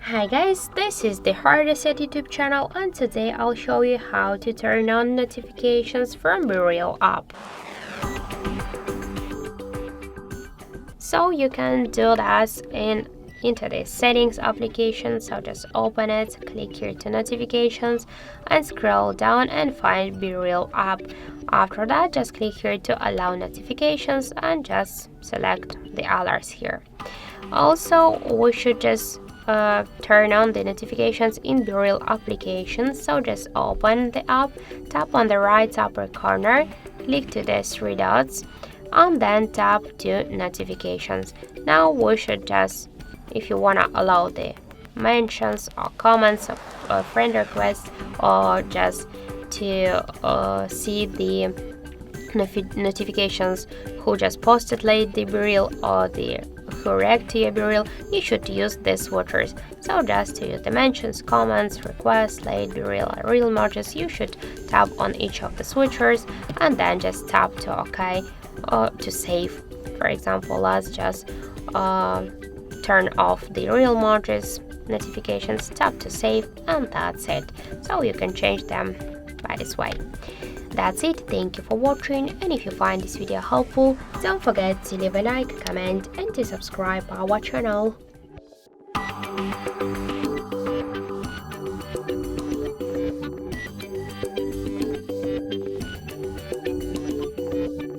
Hi guys, this is the HardReset YouTube channel, and today I'll show you how to turn on notifications from BeReal App. So you can do that into the settings application, so just open it, click here to notifications and scroll down and find BeReal App. After that, just click here to allow notifications and just select the alerts here. Also, we should just turn on the notifications in BeReal application, so just open the app, tap on the right upper corner, click to the three dots and then tap to notifications. Now we should just, if you want to allow the mentions or comments or friend requests, or just to see the notifications who just posted late the BeReal or the who react to your BeReal, you should use these switchers. So just to use the mentions, comments, requests, late, BeReal and real emojis, you should tap on each of the switchers and then just tap to OK to save. For example, let's just turn off the real emojis notifications, tap to save, and that's it. So you can change them by this way. That's it, thank you for watching, and if you find this video helpful, don't forget to leave a like, comment and to subscribe our channel.